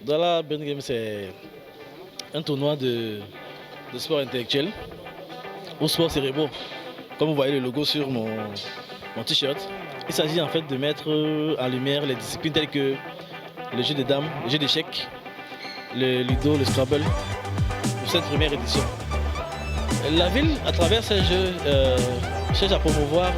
Douala Brain Game, c'est un tournoi de sport intellectuel ou sport cérébraux. Comme vous voyez le logo sur mon t-shirt, il s'agit en fait de mettre en lumière les disciplines telles que le jeu de dames, le jeu d'échecs, le ludo, le scrabble, pour cette première édition. La ville, à travers ces jeux, cherche à promouvoir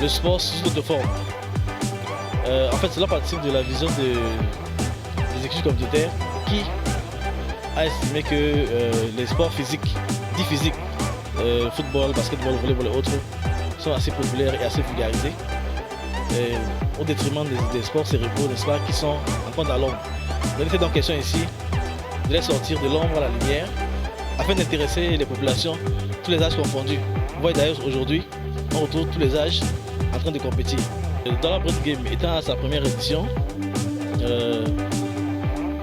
le sport sous d'autres formes. En fait, cela participe de la vision des équipes communautaires qui a estimé que les sports physiques, dits physiques, football, basketball, volleyball et autres, sont assez populaires et assez vulgarisés, au détriment des sports cérébraux, n'est-ce pas, qui sont encore dans l'ombre. Il était donc question ici de les sortir de l'ombre à la lumière afin d'intéresser les populations, tous les âges confondus. Vous voyez d'ailleurs aujourd'hui, on retrouve tous les âges en train de compétir. Douala Brain Game étant à sa première édition,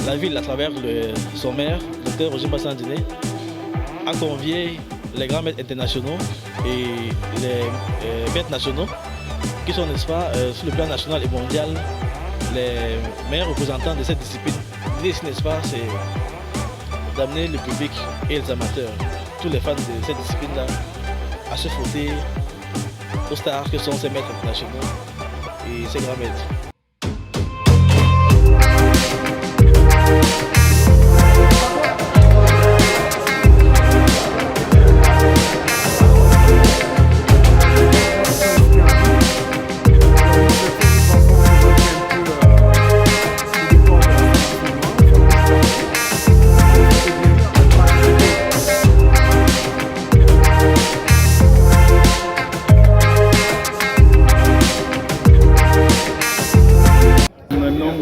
la ville, à travers son maire, le Dr Roger Bassandiné, a convié les grands maîtres internationaux et les maîtres nationaux qui sont, n'est-ce pas, sur le plan national et mondial, les meilleurs représentants de cette discipline. L'idée ici, n'est-ce pas, c'est d'amener le public et les amateurs, tous les fans de cette discipline-là, à se frotter aux stars que sont ces maîtres internationaux et ces grands maîtres.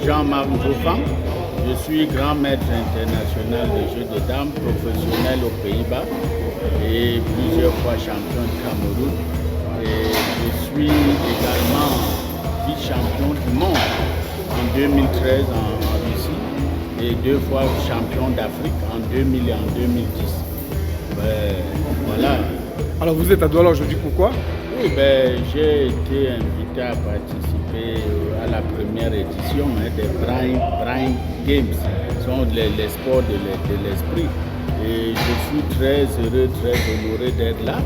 Jean-Marc Joffan, je suis grand maître international de jeux de dames professionnel aux Pays-Bas et plusieurs fois champion du Cameroun. Et je suis également vice-champion du monde en 2013 en Russie et 2 fois champion d'Afrique en 2000 et en 2010. Voilà. Alors vous êtes à Douala aujourd'hui, pourquoi? Oui, j'ai été invité à participer à la première édition des Brain Games. Ce sont les sports de l'esprit. Et je suis très heureux, très honoré d'être là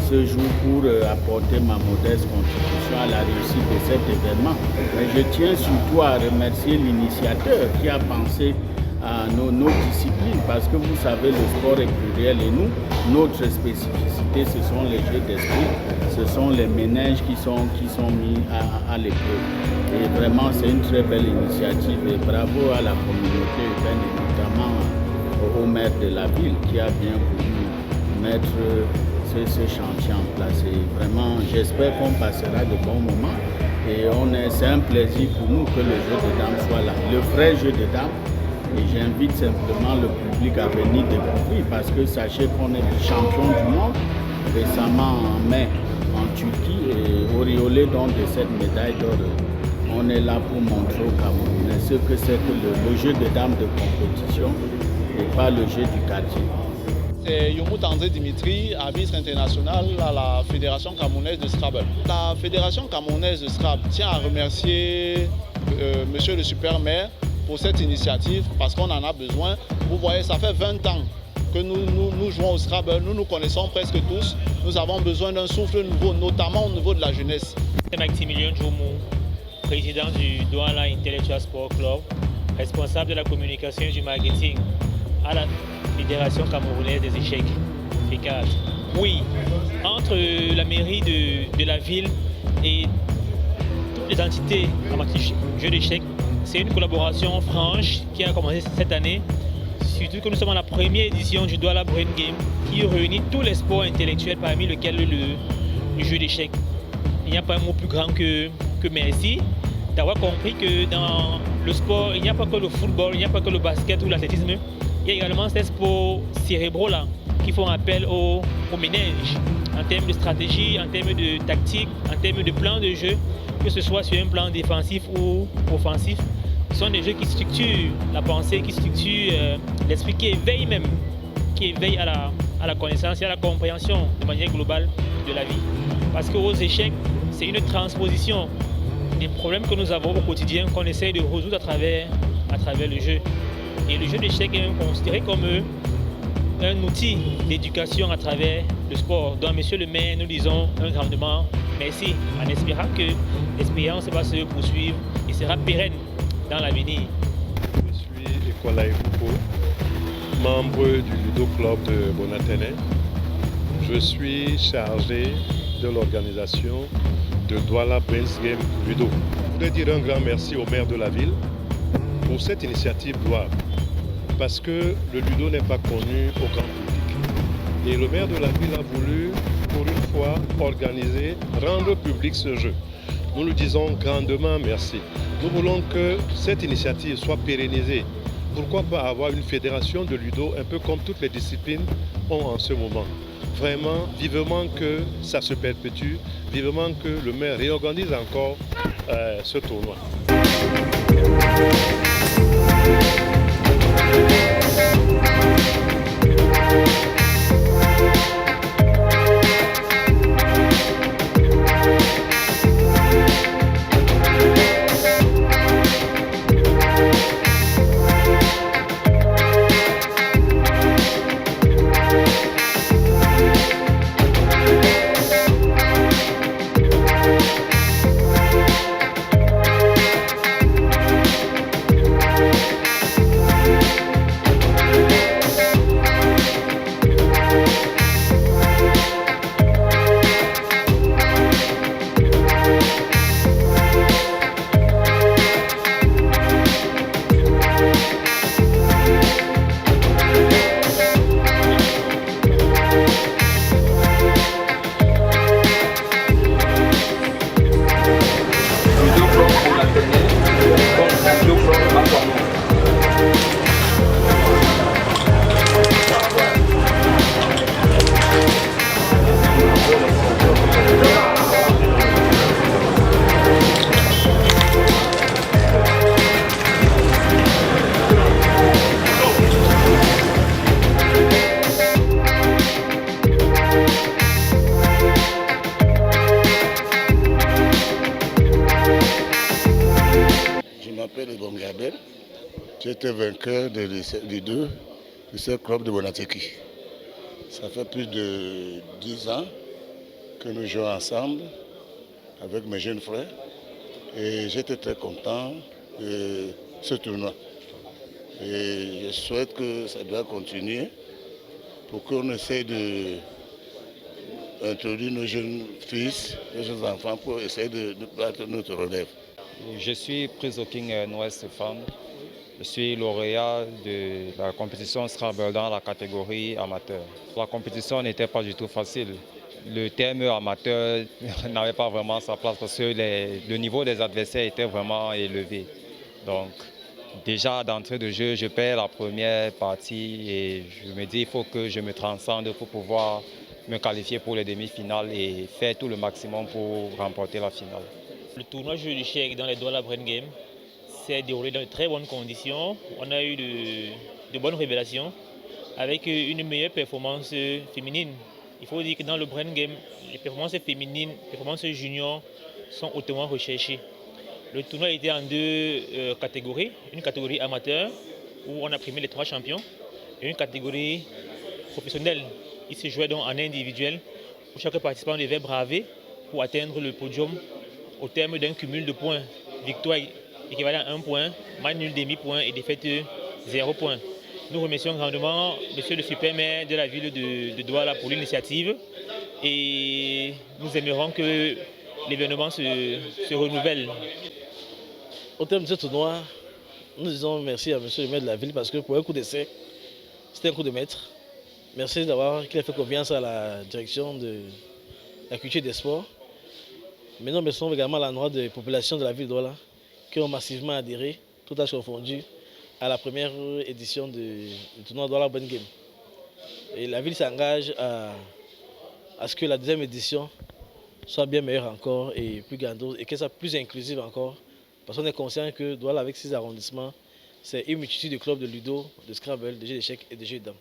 ce jour pour apporter ma modeste contribution à la réussite de cet événement. Mais je tiens surtout à remercier l'initiateur qui a pensé à nos disciplines, parce que vous savez, le sport est pluriel et nous, notre spécificité, ce sont les jeux d'esprit, ce sont les ménages qui sont mis à l'épreuve. Et vraiment, c'est une très belle initiative et bravo à la communauté urbaine et notamment au maire de la ville qui a bien voulu mettre ce chantier en place. Et vraiment, j'espère qu'on passera de bons moments et c'est un plaisir pour nous que le jeu de dames soit là, le vrai jeu de dames. Et j'invite simplement le public à venir découvrir parce que sachez qu'on est champion du monde récemment en mai en Turquie et auréolé donc de cette médaille d'or. On est là pour montrer aux Camerounais ce que c'est que le jeu de dames de compétition et pas le jeu du quartier. C'est Yomout André Dimitri, arbitre international à la Fédération camerounaise de Scrabble. La Fédération camerounaise de Scrabble tient à remercier monsieur le super maire pour cette initiative parce qu'on en a besoin. Vous voyez, ça fait 20 ans que nous jouons au Scrabble, nous nous connaissons presque tous. Nous avons besoin d'un souffle nouveau, notamment au niveau de la jeunesse. C'est Maximilien Djoumou, président du Douala Intellectual Sport Club, responsable de la communication et du marketing à la Fédération camerounaise des échecs, FECAD. Oui, entre la mairie de la ville et toutes les entités en matière de jeux d'échecs, c'est une collaboration franche qui a commencé cette année, surtout que nous sommes à la première édition du Douala Brain Game qui réunit tous les sports intellectuels parmi lesquels le jeu d'échecs. Il n'y a pas un mot plus grand que merci d'avoir compris que dans le sport, il n'y a pas que le football, il n'y a pas que le basket ou l'athlétisme, il y a également ces sports cérébraux là qui font appel au ménage en termes de stratégie, en termes de tactique, en termes de plan de jeu, que ce soit sur un plan défensif ou offensif. Ce sont des jeux qui structurent la pensée, qui structurent l'esprit, qui éveille même, qui éveille à la connaissance et à la compréhension de manière globale de la vie. Parce qu'aux échecs, c'est une transposition des problèmes que nous avons au quotidien qu'on essaye de résoudre à travers à travers le jeu. Et le jeu d'échecs est même considéré comme un outil d'éducation à travers le sport. Donc, monsieur le maire, nous disons un grandement merci, en espérant que l'expérience va se poursuivre et sera pérenne dans l'avenir. Je suis Ekolaï Foucault, membre du Ludo Club de Bonatene. Je suis chargé de l'organisation de Douala Brains Game Ludo. Je voudrais dire un grand merci au maire de la ville pour cette initiative Douala, parce que le Ludo n'est pas connu au grand public. Et le maire de la ville a voulu, pour une fois, organiser, rendre public ce jeu. Nous lui disons grandement merci. Nous voulons que cette initiative soit pérennisée. Pourquoi pas avoir une fédération de Ludo, un peu comme toutes les disciplines ont en ce moment. Vraiment, vivement que ça se perpétue, vivement que le maire réorganise encore ce tournoi. Je m'appelle Ebon Gabel. J'étais vainqueur du lycée club de Bonateki. Ça fait plus de 10 ans que nous jouons ensemble avec mes jeunes frères. Et j'étais très content de ce tournoi. Et je souhaite que ça doit continuer pour qu'on essaie d'introduire nos jeunes fils, nos jeunes enfants pour essayer de battre notre relève. Je suis Priso King Noël Stéphane. Je suis lauréat de la compétition Scrabble dans la catégorie amateur. La compétition n'était pas du tout facile. Le terme amateur n'avait pas vraiment sa place parce que le niveau des adversaires était vraiment élevé. Donc déjà d'entrée de jeu, je perds la première partie et je me dis qu'il faut que je me transcende pour pouvoir me qualifier pour les demi-finales et faire tout le maximum pour remporter la finale. Le tournoi jeu d'échecs dans les Douala Brain Game s'est déroulé dans de très bonnes conditions. On a eu de bonnes révélations avec une meilleure performance féminine. Il faut dire que dans le Brain Game, les performances féminines, les performances juniors sont hautement recherchées. Le tournoi était en deux catégories. Une catégorie amateur où on a primé les 3 champions et une catégorie professionnelle. Il se jouait donc en individuel où chaque participant devait braver pour atteindre le podium au terme d'un cumul de points. Victoire équivalent à 1 point, match nul demi-point et défaite 0 point. Nous remercions grandement monsieur le super maire de la ville de Douala pour l'initiative et nous aimerons que l'événement se renouvelle. Au terme de ce tournoi, nous disons merci à monsieur le maire de la ville parce que pour un coup d'essai, c'était un coup de maître. Merci qu'il a fait confiance à la direction de la culture et des sports. Mais nous remercions également l'endroit des populations de la ville de Douala qui ont massivement adhéré, tout âge confondu, à la première édition du tournoi Douala Brain Game. Et la ville s'engage à ce que la deuxième édition soit bien meilleure encore et plus grandiose et qu'elle soit plus inclusive encore. Parce qu'on est conscient que Douala, avec 6 arrondissements, c'est une multitude de clubs de ludo, de scrabble, de jeux d'échecs et de jeux de dames.